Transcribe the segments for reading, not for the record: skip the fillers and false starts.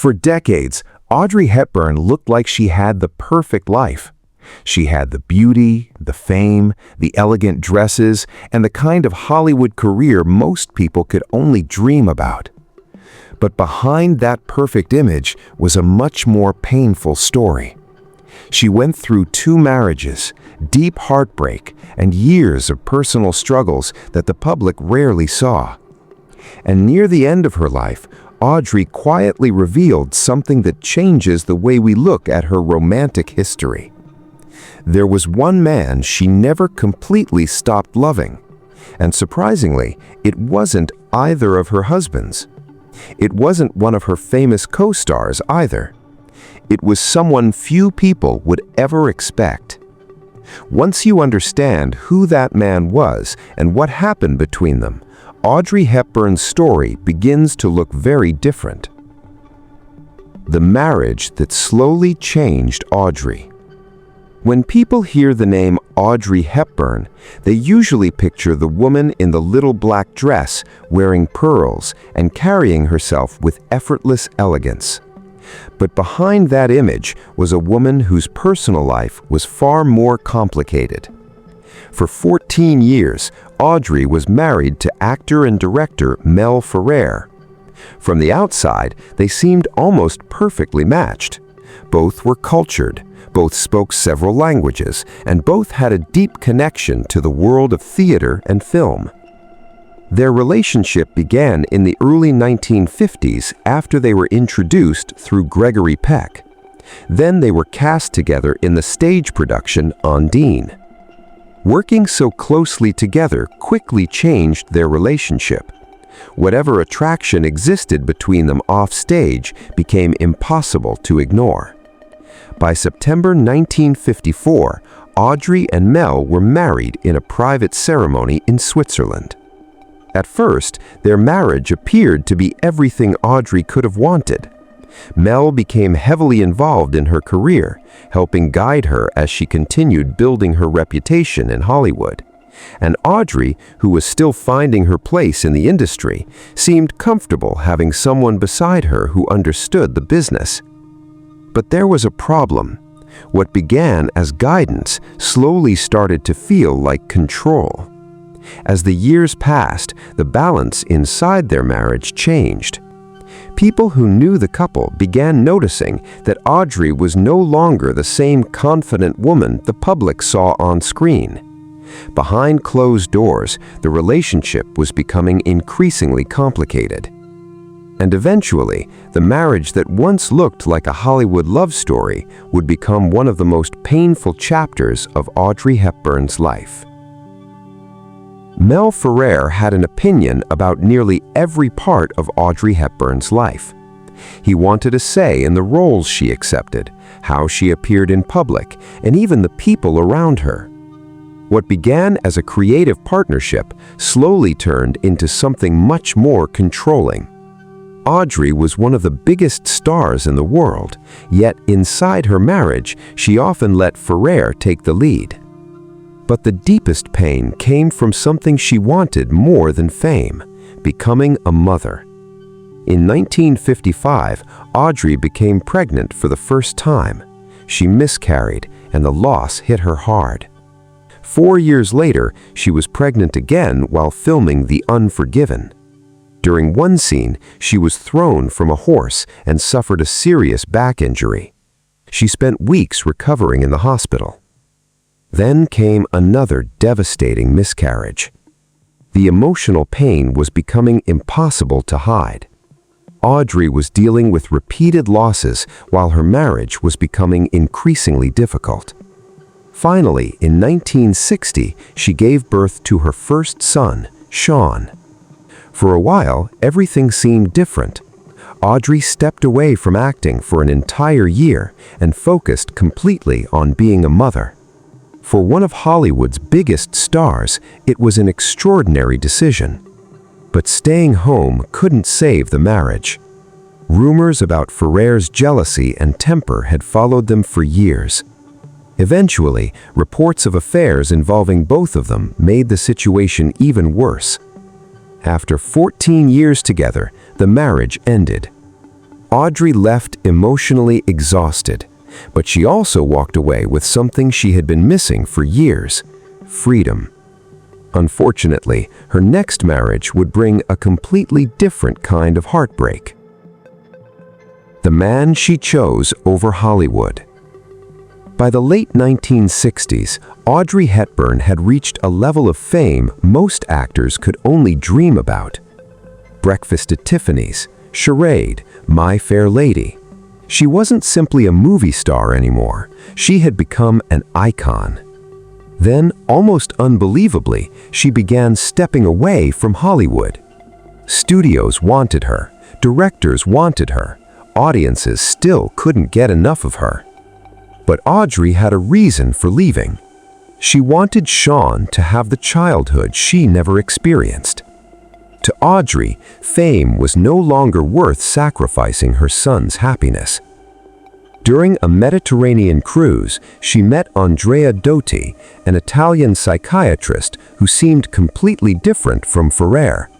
For decades, Audrey Hepburn looked like she had the perfect life. She had the beauty, the fame, the elegant dresses, and the kind of Hollywood career most people could only dream about. But behind that perfect image was a much more painful story. She went through 2 marriages, deep heartbreak, and years of personal struggles that the public rarely saw. And near the end of her life, Audrey quietly revealed something that changes the way we look at her romantic history. There was one man she never completely stopped loving, and surprisingly, it wasn't either of her husbands. It wasn't one of her famous co-stars either. It was someone few people would ever expect. Once you understand who that man was and what happened between them, Audrey Hepburn's story begins to look very different. The marriage that slowly changed Audrey. When people hear the name Audrey Hepburn, they usually picture the woman in the little black dress wearing pearls and carrying herself with effortless elegance. But behind that image was a woman whose personal life was far more complicated. For 14 years, Audrey was married to actor and director Mel Ferrer. From the outside, they seemed almost perfectly matched. Both were cultured, both spoke several languages, and both had a deep connection to the world of theater and film. Their relationship began in the early 1950s after they were introduced through Gregory Peck. Then they were cast together in the stage production Undine. Working so closely together quickly changed their relationship. Whatever attraction existed between them off stage became impossible to ignore. By September 1954, Audrey and Mel were married in a private ceremony in Switzerland. At first, their marriage appeared to be everything Audrey could have wanted. Mel became heavily involved in her career, helping guide her as she continued building her reputation in Hollywood. And Audrey, who was still finding her place in the industry, seemed comfortable having someone beside her who understood the business. But there was a problem. What began as guidance slowly started to feel like control. As the years passed, the balance inside their marriage changed. People who knew the couple began noticing that Audrey was no longer the same confident woman the public saw on screen. Behind closed doors, the relationship was becoming increasingly complicated. And eventually, the marriage that once looked like a Hollywood love story would become one of the most painful chapters of Audrey Hepburn's life. Mel Ferrer had an opinion about nearly every part of Audrey Hepburn's life. He wanted a say in the roles she accepted, how she appeared in public, and even the people around her. What began as a creative partnership slowly turned into something much more controlling. Audrey was one of the biggest stars in the world, yet inside her marriage, she often let Ferrer take the lead. But the deepest pain came from something she wanted more than fame, becoming a mother. In 1955, Audrey became pregnant for the first time. She miscarried, and the loss hit her hard. 4 years later, she was pregnant again while filming The Unforgiven. During one scene, she was thrown from a horse and suffered a serious back injury. She spent weeks recovering in the hospital. Then came another devastating miscarriage. The emotional pain was becoming impossible to hide. Audrey was dealing with repeated losses while her marriage was becoming increasingly difficult. Finally, in 1960, she gave birth to her first son, Sean. For a while, everything seemed different. Audrey stepped away from acting for an entire year and focused completely on being a mother. For one of Hollywood's biggest stars, it was an extraordinary decision. But staying home couldn't save the marriage. Rumors about Ferrer's jealousy and temper had followed them for years. Eventually, reports of affairs involving both of them made the situation even worse. After 14 years together, the marriage ended. Audrey left emotionally exhausted, but she also walked away with something she had been missing for years: freedom. Unfortunately, her next marriage would bring a completely different kind of heartbreak. The man she chose over Hollywood. By the late 1960s, Audrey Hepburn had reached a level of fame most actors could only dream about. Breakfast at Tiffany's, Charade, My Fair Lady. She wasn't simply a movie star anymore. She had become an icon. Then, almost unbelievably, she began stepping away from Hollywood. Studios wanted her, directors wanted her, audiences still couldn't get enough of her. But Audrey had a reason for leaving. She wanted Sean to have the childhood she never experienced. To Audrey, fame was no longer worth sacrificing her son's happiness. During a Mediterranean cruise, she met Andrea Dotti, an Italian psychiatrist who seemed completely different from Ferrer.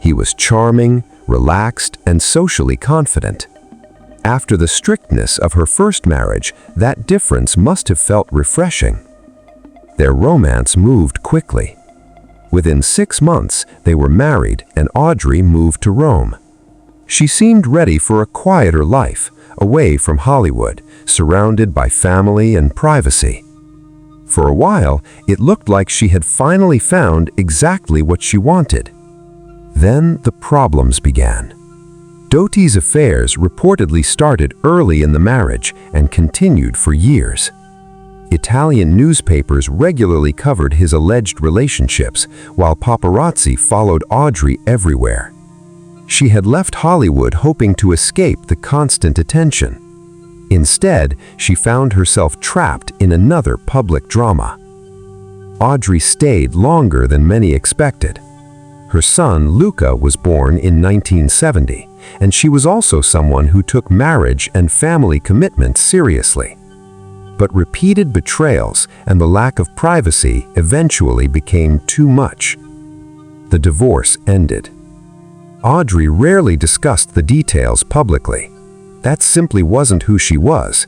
He was charming, relaxed, and socially confident. After the strictness of her first marriage, that difference must have felt refreshing. Their romance moved quickly. Within 6 months, they were married and Audrey moved to Rome. She seemed ready for a quieter life, away from Hollywood, surrounded by family and privacy. For a while, it looked like she had finally found exactly what she wanted. Then the problems began. Dotti's affairs reportedly started early in the marriage and continued for years. Italian newspapers regularly covered his alleged relationships, while paparazzi followed Audrey everywhere. She had left Hollywood hoping to escape the constant attention. Instead, she found herself trapped in another public drama. Audrey stayed longer than many expected. Her son, Luca, was born in 1970, and she was also someone who took marriage and family commitments seriously. But repeated betrayals and the lack of privacy eventually became too much. The divorce ended. Audrey rarely discussed the details publicly. That simply wasn't who she was.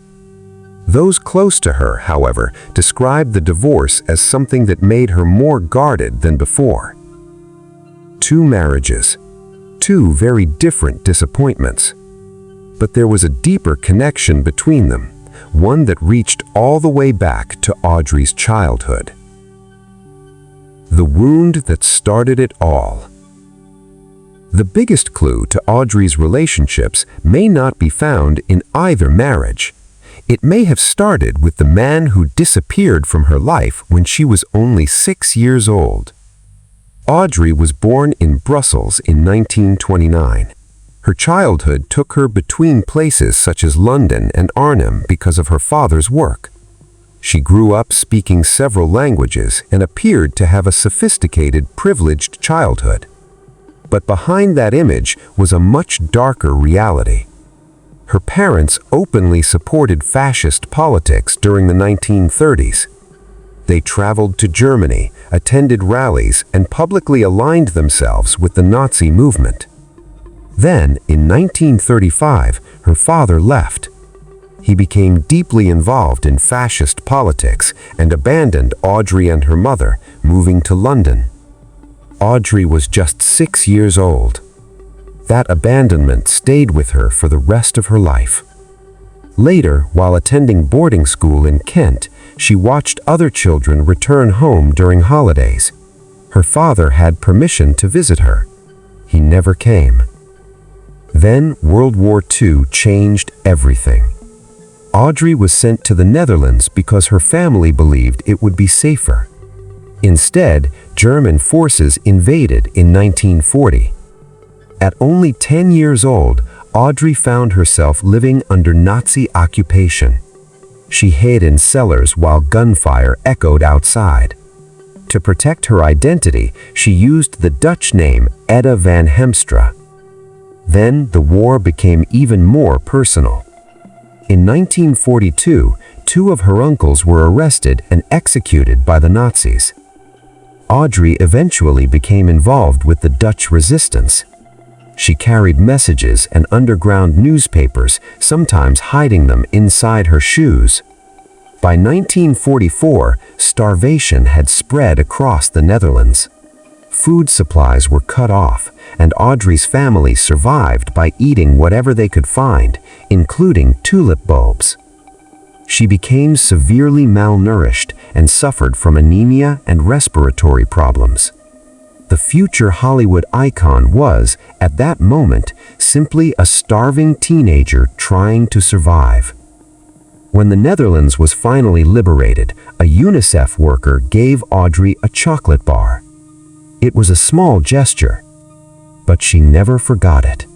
Those close to her, however, described the divorce as something that made her more guarded than before. 2 marriages, 2 very different disappointments. But there was a deeper connection between them, one that reached all the way back to Audrey's childhood. The wound that started it all. The biggest clue to Audrey's relationships may not be found in either marriage. It may have started with the man who disappeared from her life when she was only 6 years old. Audrey was born in Brussels in 1929. Her childhood took her between places such as London and Arnhem because of her father's work. She grew up speaking several languages and appeared to have a sophisticated, privileged childhood. But behind that image was a much darker reality. Her parents openly supported fascist politics during the 1930s. They traveled to Germany, attended rallies, and publicly aligned themselves with the Nazi movement. Then, in 1935, her father left. He became deeply involved in fascist politics and abandoned Audrey and her mother, moving to London. Audrey was just 6 years old. That abandonment stayed with her for the rest of her life. Later, while attending boarding school in Kent, she watched other children return home during holidays. Her father had permission to visit her. He never came. Then World War II changed everything. Audrey was sent to the Netherlands because her family believed it would be safer. Instead, German forces invaded in 1940. At only 10 years old, Audrey found herself living under Nazi occupation. She hid in cellars while gunfire echoed outside. To protect her identity, she used the Dutch name Edda van Hemstra. Then the war became even more personal. In 1942, 2 of her uncles were arrested and executed by the Nazis. Audrey eventually became involved with the Dutch resistance. She carried messages and underground newspapers, sometimes hiding them inside her shoes. By 1944, starvation had spread across the Netherlands. Food supplies were cut off, and Audrey's family survived by eating whatever they could find, including tulip bulbs. She became severely malnourished and suffered from anemia and respiratory problems. The future Hollywood icon was, at that moment, simply a starving teenager trying to survive. When the Netherlands was finally liberated, a UNICEF worker gave Audrey a chocolate bar. It was a small gesture, but she never forgot it.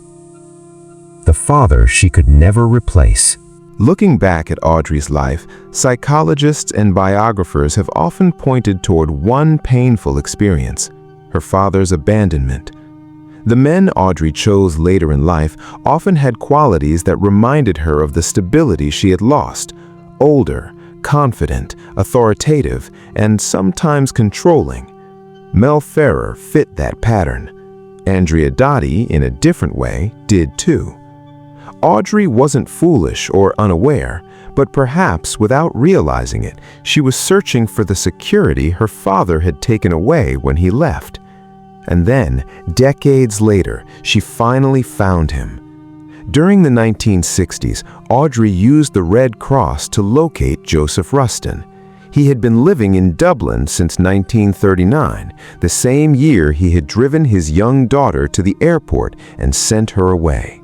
The father she could never replace. Looking back at Audrey's life, psychologists and biographers have often pointed toward one painful experience: her father's abandonment. The men Audrey chose later in life often had qualities that reminded her of the stability she had lost: older, confident, authoritative, and sometimes controlling. Mel Ferrer fit that pattern. Andrea Doty, in a different way, did too. Audrey wasn't foolish or unaware, but perhaps without realizing it, she was searching for the security her father had taken away when he left. And then, decades later, she finally found him. During the 1960s, Audrey used the Red Cross to locate Joseph Rustin. He had been living in Dublin since 1939, the same year he had driven his young daughter to the airport and sent her away.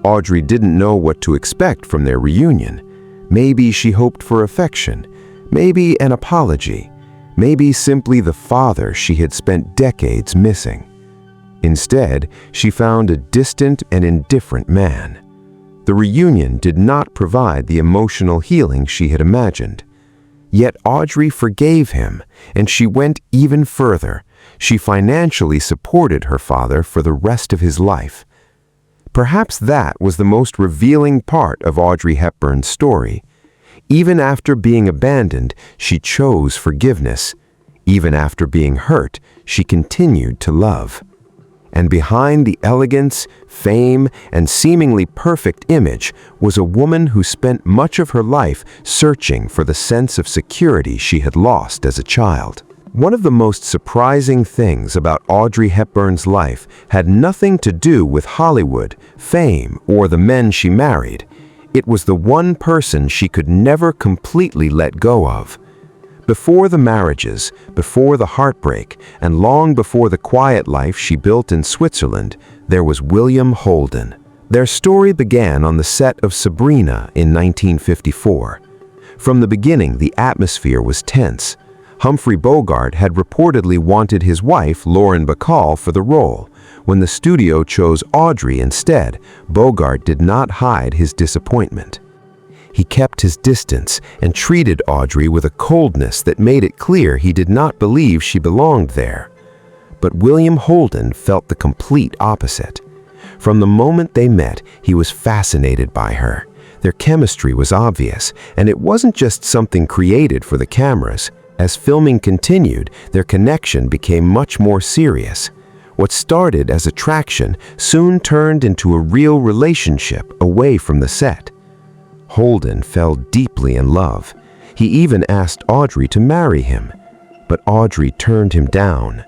Audrey didn't know what to expect from their reunion. Maybe she hoped for affection, maybe an apology, maybe simply the father she had spent decades missing. Instead, she found a distant and indifferent man. The reunion did not provide the emotional healing she had imagined. Yet Audrey forgave him, and she went even further. She financially supported her father for the rest of his life. Perhaps that was the most revealing part of Audrey Hepburn's story. Even after being abandoned, she chose forgiveness. Even after being hurt, she continued to love. And behind the elegance, fame, and seemingly perfect image was a woman who spent much of her life searching for the sense of security she had lost as a child. One of the most surprising things about Audrey Hepburn's life had nothing to do with Hollywood, fame, or the men she married. It was the one person she could never completely let go of. Before the marriages, before the heartbreak, and long before the quiet life she built in Switzerland, there was William Holden. Their story began on the set of Sabrina in 1954. From the beginning, the atmosphere was tense. Humphrey Bogart had reportedly wanted his wife, Lauren Bacall, for the role. When the studio chose Audrey instead, Bogart did not hide his disappointment. He kept his distance and treated Audrey with a coldness that made it clear he did not believe she belonged there. But William Holden felt the complete opposite. From the moment they met, he was fascinated by her. Their chemistry was obvious, and it wasn't just something created for the cameras. As filming continued, their connection became much more serious. What started as attraction soon turned into a real relationship away from the set. Holden fell deeply in love. He even asked Audrey to marry him, but Audrey turned him down.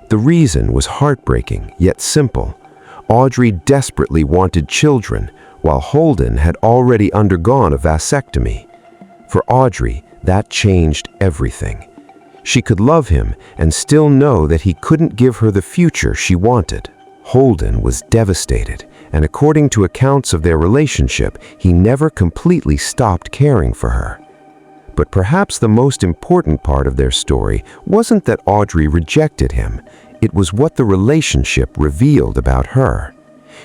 The reason was heartbreaking, yet simple. Audrey desperately wanted children, while Holden had already undergone a vasectomy. For Audrey, that changed everything. She could love him and still know that he couldn't give her the future she wanted. Holden was devastated, and according to accounts of their relationship, he never completely stopped caring for her. But perhaps the most important part of their story wasn't that Audrey rejected him. It was what the relationship revealed about her.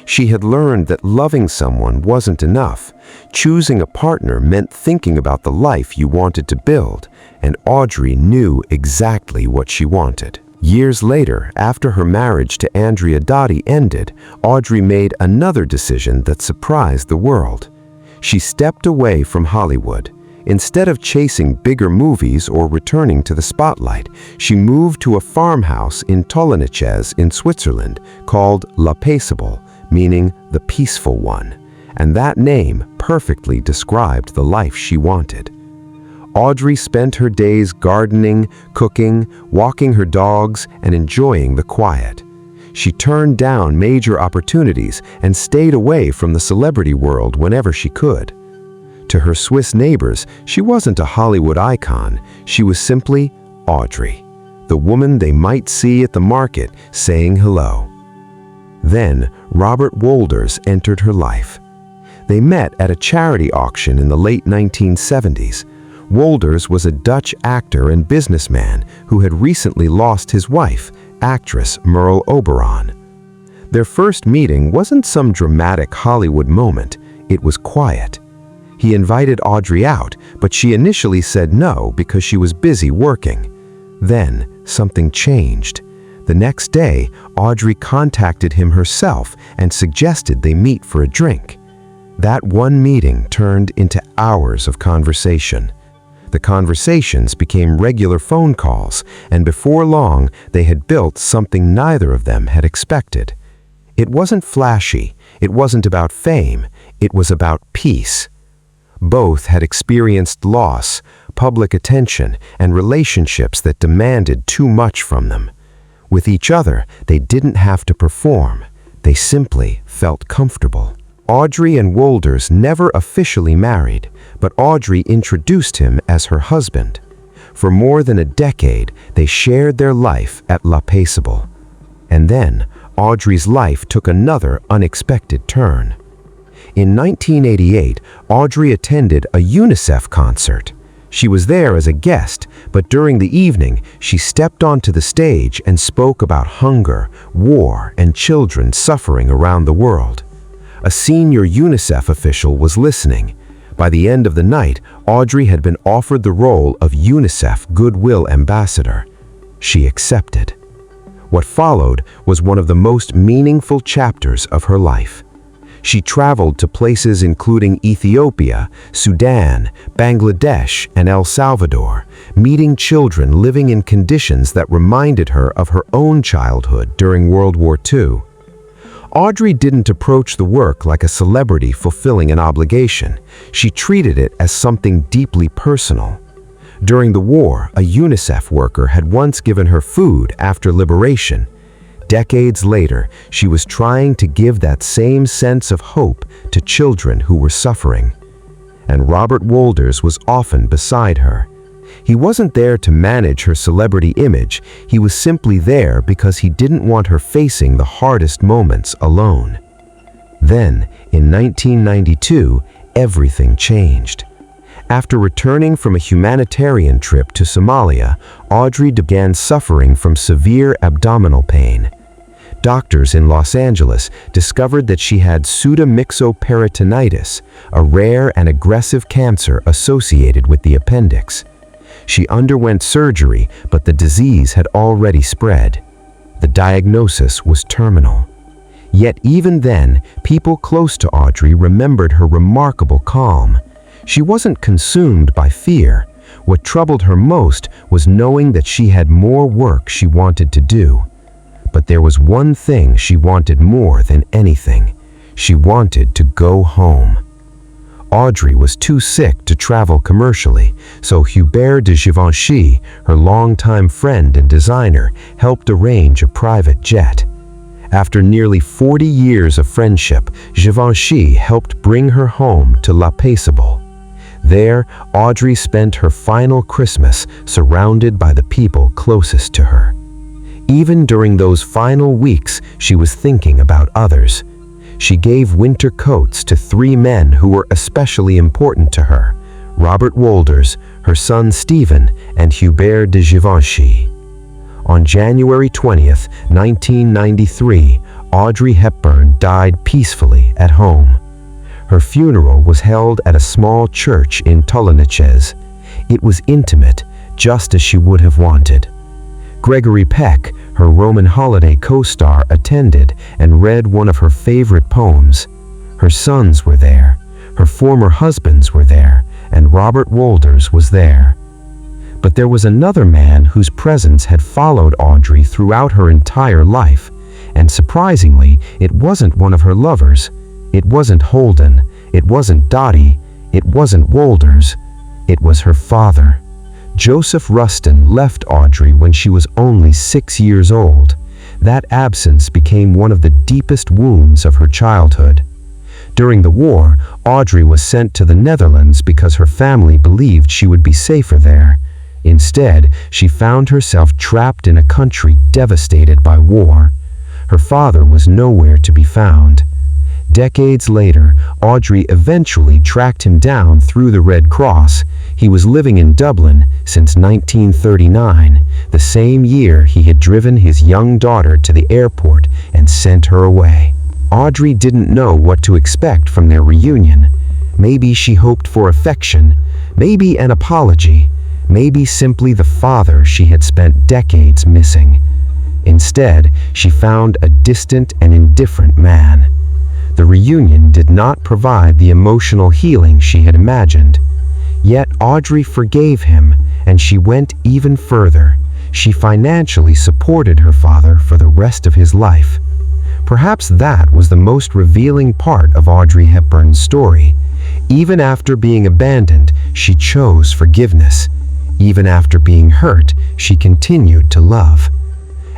She had learned that loving someone wasn't enough. Choosing a partner meant thinking about the life you wanted to build, and Audrey knew exactly what she wanted. Years later, after her marriage to Andrea Doty ended, Audrey made another decision that surprised the world. She stepped away from Hollywood. Instead of chasing bigger movies or returning to the spotlight, she moved to a farmhouse in Toloniches in Switzerland called La Paisible, meaning the peaceful one, and that name perfectly described the life she wanted. Audrey spent her days gardening, cooking, walking her dogs, and enjoying the quiet. She turned down major opportunities and stayed away from the celebrity world whenever she could. To her Swiss neighbors, she wasn't a Hollywood icon. She was simply Audrey, the woman they might see at the market saying hello. Then Robert Wolders entered her life. They met at a charity auction in the late 1970s. Wolders was a Dutch actor and businessman who had recently lost his wife, actress Merle Oberon. Their first meeting wasn't some dramatic Hollywood moment, it was quiet. He invited Audrey out, but she initially said no because she was busy working. Then something changed. The next day, Audrey contacted him herself and suggested they meet for a drink. That one meeting turned into hours of conversation. The conversations became regular phone calls, and before long, they had built something neither of them had expected. It wasn't flashy, it wasn't about fame, it was about peace. Both had experienced loss, public attention, and relationships that demanded too much from them. With each other, they didn't have to perform. They simply felt comfortable. Audrey and Wolders never officially married, but Audrey introduced him as her husband. For more than a decade, they shared their life at La Paisible. And then, Audrey's life took another unexpected turn. In 1988, Audrey attended a UNICEF concert. She was there as a guest, but during the evening, she stepped onto the stage and spoke about hunger, war, and children suffering around the world. A senior UNICEF official was listening. By the end of the night, Audrey had been offered the role of UNICEF Goodwill Ambassador. She accepted. What followed was one of the most meaningful chapters of her life. She traveled to places including Ethiopia, Sudan, Bangladesh, and El Salvador, meeting children living in conditions that reminded her of her own childhood during World War II. Audrey didn't approach the work like a celebrity fulfilling an obligation. She treated it as something deeply personal. During the war, a UNICEF worker had once given her food after liberation. Decades later, she was trying to give that same sense of hope to children who were suffering. And Robert Wolders was often beside her. He wasn't there to manage her celebrity image, he was simply there because he didn't want her facing the hardest moments alone. Then, in 1992, everything changed. After returning from a humanitarian trip to Somalia, Audrey began suffering from severe abdominal pain. Doctors in Los Angeles discovered that she had pseudomyxoperitonitis, a rare and aggressive cancer associated with the appendix. She underwent surgery, but the disease had already spread. The diagnosis was terminal. Yet even then, people close to Audrey remembered her remarkable calm. She wasn't consumed by fear. What troubled her most was knowing that she had more work she wanted to do. But there was one thing she wanted more than anything. She wanted to go home. Audrey was too sick to travel commercially, so Hubert de Givenchy, her longtime friend and designer, helped arrange a private jet. After nearly 40 years of friendship, Givenchy helped bring her home to La Paisible. There, Audrey spent her final Christmas surrounded by the people closest to her. Even during those final weeks, she was thinking about others. She gave winter coats to 3 men who were especially important to her: Robert Wolders, her son Stephen, and Hubert de Givenchy. On January 20th, 1993, Audrey Hepburn died peacefully at home. Her funeral was held at a small church in Toloniches. It was intimate, just as she would have wanted. Gregory Peck, her Roman holiday co-star, attended and read one of her favorite poems. Her sons were there, her former husbands were there, and Robert Wolders was there. But there was another man whose presence had followed Audrey throughout her entire life, and surprisingly, it wasn't one of her lovers. It wasn't Holden, it wasn't Dottie, it wasn't Wolders. It was her father. Joseph Rustin left Audrey when she was only 6 years old. That absence became one of the deepest wounds of her childhood. During the war, Audrey was sent to the Netherlands because her family believed she would be safer there. Instead, she found herself trapped in a country devastated by war. Her father was nowhere to be found. Decades later, Audrey eventually tracked him down through the Red Cross. He was living in Dublin since 1939, the same year he had driven his young daughter to the airport and sent her away. Audrey didn't know what to expect from their reunion. Maybe she hoped for affection, maybe an apology, maybe simply the father she had spent decades missing. Instead, she found a distant and indifferent man. The reunion did not provide the emotional healing she had imagined. Yet Audrey forgave him, and she went even further. She financially supported her father for the rest of his life. Perhaps that was the most revealing part of Audrey Hepburn's story. Even after being abandoned, she chose forgiveness. Even after being hurt, she continued to love.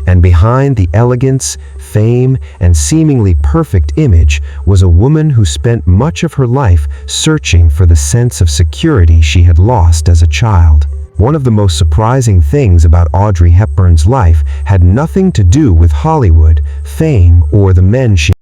And behind the elegance, fame, and seemingly perfect image was a woman who spent much of her life searching for the sense of security she had lost as a child. One of the most surprising things about Audrey Hepburn's life had nothing to do with Hollywood, fame, or the men she